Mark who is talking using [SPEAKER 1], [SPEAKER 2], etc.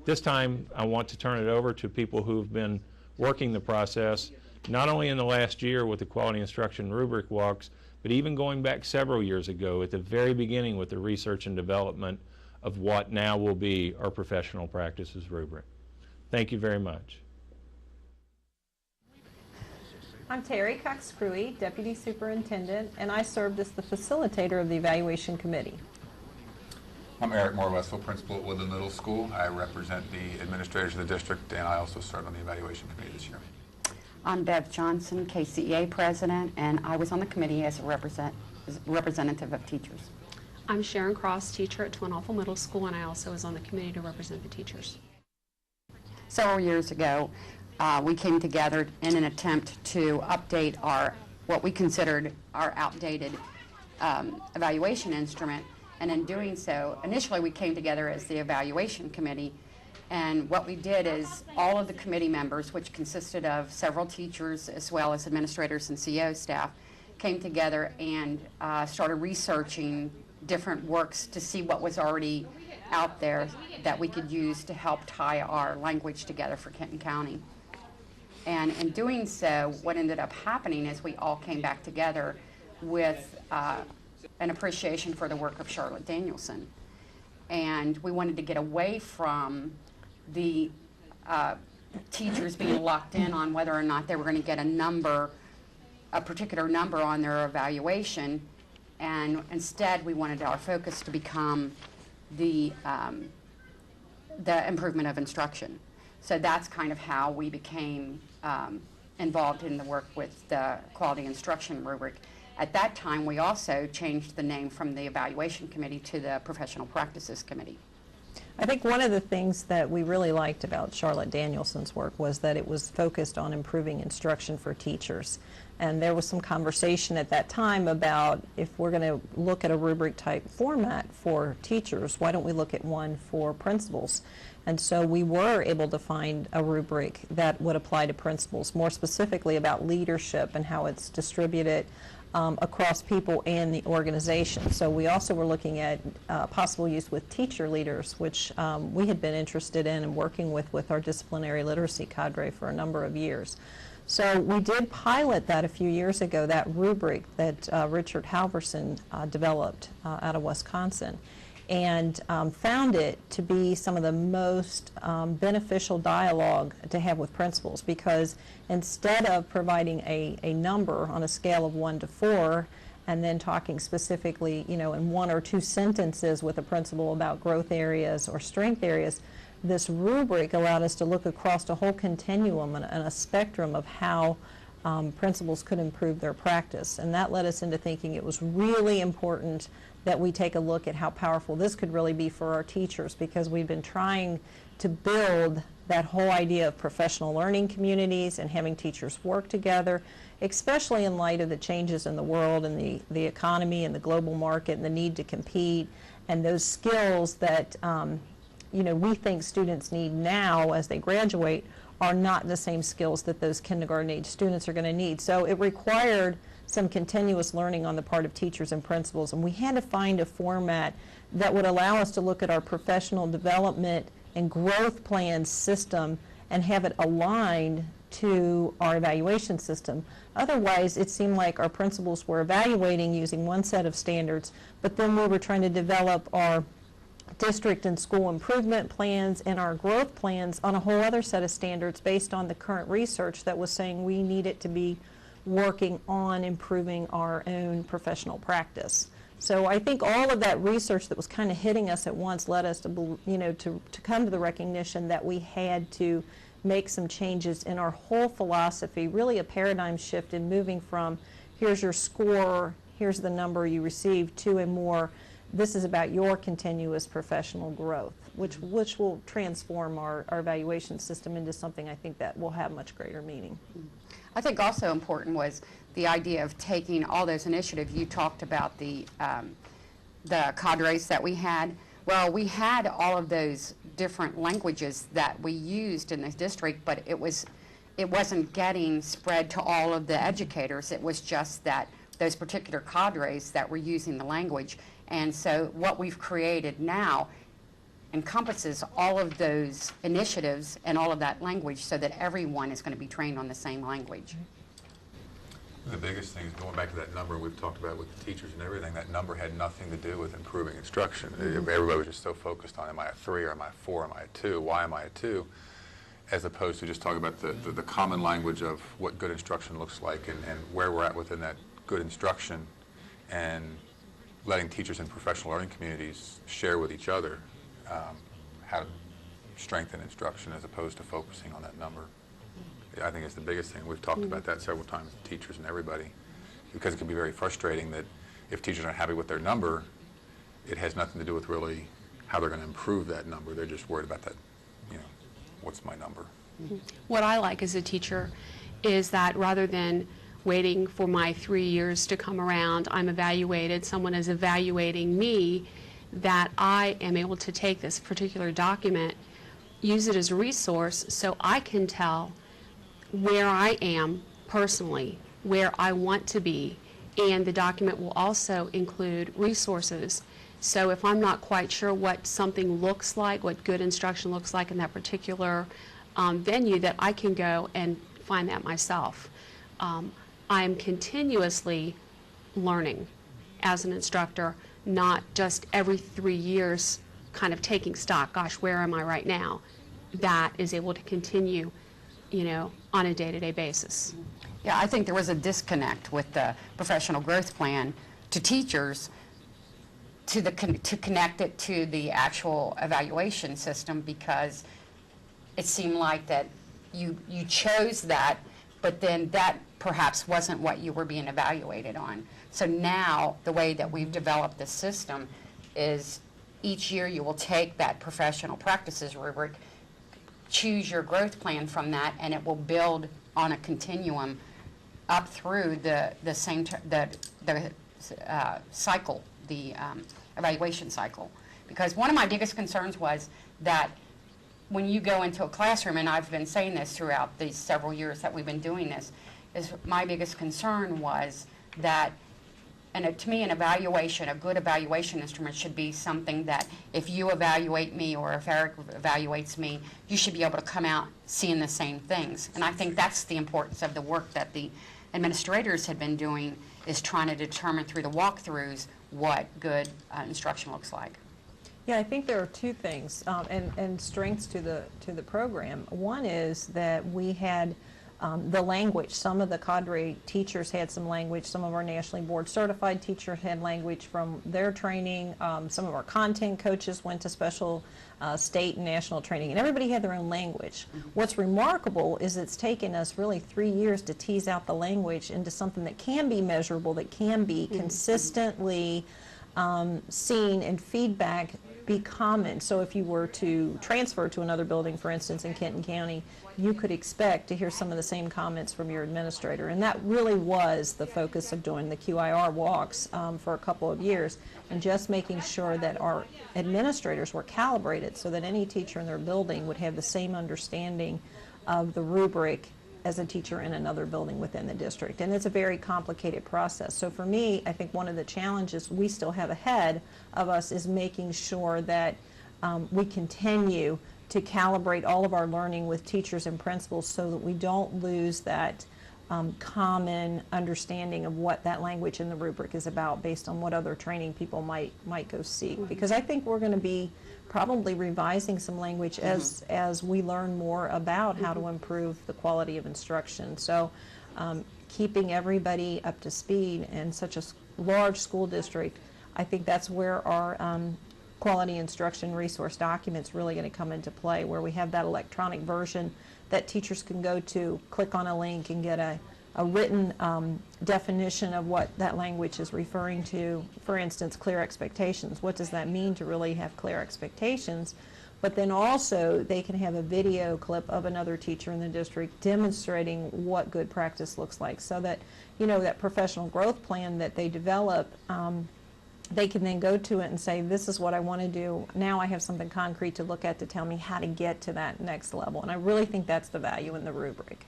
[SPEAKER 1] This time, I want to turn it over to people who've been working the process, not only in the last year with the quality instruction rubric walks, but even going back several years ago at the very beginning with the research and development of what now will be our professional practices rubric. Thank you very much.
[SPEAKER 2] I'm Terry Cox-Cruey, Deputy Superintendent, and I served as the facilitator of the evaluation committee.
[SPEAKER 3] I'm Eric Moore-Westphal, principal at Woodland Middle School. I represent the administrators of the district, and I also served on the evaluation committee this year.
[SPEAKER 4] I'm Bev Johnson, KCEA president, and I was on the committee as a representative of teachers.
[SPEAKER 5] I'm Sharon Cross, teacher at Twin Awful Middle School, and I also was on the committee to represent the teachers.
[SPEAKER 4] Several years ago, we came together in an attempt to update what we considered our outdated evaluation instrument. And in doing so, initially we came together as the evaluation committee, and what we did is all of the committee members, which consisted of several teachers as well as administrators and CEO staff, came together and started researching different works to see what was already out there that we could use to help tie our language together for Kenton County. And in doing so, what ended up happening is we all came back together with an appreciation for the work of Charlotte Danielson. And we wanted to get away from the teachers being locked in on whether or not they were going to get a particular number on their evaluation. And instead, we wanted our focus to become the improvement of instruction. So that's kind of how we became involved in the work with the quality instruction rubric. At that time, we also changed the name from the evaluation committee to the professional practices committee.
[SPEAKER 2] I think one of the things that we really liked about Charlotte Danielson's work was that it was focused on improving instruction for teachers. And there was some conversation at that time about if we're going to look at a rubric type format for teachers, why don't we look at one for principals? And so we were able to find a rubric that would apply to principals, more specifically about leadership and how it's distributed across people and the organization. So we also were looking at possible use with teacher leaders, which we had been interested in and working with our disciplinary literacy cadre for a number of years. So we did pilot that a few years ago, that rubric that Richard Halverson developed out of Wisconsin, and found it to be some of the most beneficial dialogue to have with principals, because instead of providing a number on a scale of 1 to 4 and then talking specifically, in 1 or 2 sentences with a principal about growth areas or strength areas, this rubric allowed us to look across a whole continuum and a spectrum of how principals could improve their practice. And that led us into thinking it was really important that we take a look at how powerful this could really be for our teachers, because we've been trying to build that whole idea of professional learning communities and having teachers work together, especially in light of the changes in the world and the economy and the global market and the need to compete, and those skills that we think students need now as they graduate are not the same skills that those kindergarten age students are going to need. So it required some continuous learning on the part of teachers and principals, and we had to find a format that would allow us to look at our professional development and growth plan system and have it aligned to our evaluation system. Otherwise, it seemed like our principals were evaluating using one set of standards, but then we were trying to develop our district and school improvement plans and our growth plans on a whole other set of standards based on the current research that was saying we needed to be working on improving our own professional practice. So I think all of that research that was kind of hitting us at once led us to come to the recognition that we had to make some changes in our whole philosophy, really a paradigm shift in moving from here's your score, here's the number you received, to a more this is about your continuous professional growth, which will transform our evaluation system into something I think that will have much greater meaning.
[SPEAKER 4] I think also important was the idea of taking all those initiatives. You talked about the cadres that we had. Well, we had all of those different languages that we used in the district, but it wasn't getting spread to all of the educators. It was just that those particular cadres that were using the language. And so what we've created now, encompasses all of those initiatives and all of that language so that everyone is going to be trained on the same language.
[SPEAKER 3] The biggest thing is going back to that number we've talked about with the teachers and everything. That number had nothing to do with improving instruction. Everybody was just so focused on, am I at 3 or am I at 4, am I at 2, why am I at 2, as opposed to just talking about the common language of what good instruction looks like and where we're at within that good instruction, and letting teachers and professional learning communities share with each other how to strengthen instruction as opposed to focusing on that number. I think it's the biggest thing. We've talked about that several times with teachers and everybody, because it can be very frustrating that if teachers aren't happy with their number, it has nothing to do with really how they're going to improve that number. They're just worried about that, what's my number?
[SPEAKER 5] What I like as a teacher is that rather than waiting for my 3 years to come around, I'm evaluated, someone is evaluating me, that I am able to take this particular document, use it as a resource so I can tell where I am personally, where I want to be, and the document will also include resources. So if I'm not quite sure what something looks like, what good instruction looks like in that particular venue, that I can go and find that myself. I'm continuously learning as an instructor, not just every 3 years kind of taking stock, gosh, where am I right now? That is able to continue, on a day-to-day basis.
[SPEAKER 4] Yeah, I think there was a disconnect with the professional growth plan to teachers to connect it to the actual evaluation system, because it seemed like that you chose that, but then that perhaps wasn't what you were being evaluated on. So now the way that we've developed the system is each year you will take that professional practices rubric, choose your growth plan from that, and it will build on a continuum up through the cycle, the evaluation cycle. Because one of my biggest concerns was that when you go into a classroom, and I've been saying this throughout these several years that we've been doing this, is my biggest concern was that, and to me, an evaluation, a good evaluation instrument should be something that if you evaluate me or if Eric evaluates me, you should be able to come out seeing the same things. And I think that's the importance of the work that the administrators had been doing, is trying to determine through the walkthroughs what good instruction looks like.
[SPEAKER 2] Yeah, I think there are two things and strengths to the program. One is that we had the language. Some of the cadre teachers had some language. Some of our nationally board certified teachers had language from their training. Some of our content coaches went to special state and national training, and everybody had their own language. What's remarkable is it's taken us really 3 years to tease out the language into something that can be measurable, that can be consistently seen, and feedback be common. So if you were to transfer to another building, for instance, in Kenton County, you could expect to hear some of the same comments from your administrator. And that really was the focus of doing the QIR walks for a couple of years, and just making sure that our administrators were calibrated so that any teacher in their building would have the same understanding of the rubric as a teacher in another building within the district. And it's a very complicated process. So for me, I think one of the challenges we still have ahead of us is making sure that we continue to calibrate all of our learning with teachers and principals so that we don't lose that common understanding of what that language in the rubric is about based on what other training people might go seek. Because I think we're going to be probably revising some language as we learn more about how to improve the quality of instruction. So keeping everybody up to speed in such a large school district, I think that's where our quality instruction resource document's really going to come into play, where we have that electronic version that teachers can go to, click on a link, and get a written definition of what that language is referring to. For instance, clear expectations. What does that mean to really have clear expectations? But then also they can have a video clip of another teacher in the district demonstrating what good practice looks like, so that, that professional growth plan that they develop, they can then go to it and say, this is what I want to do. Now I have something concrete to look at to tell me how to get to that next level. And I really think that's the value in the rubric.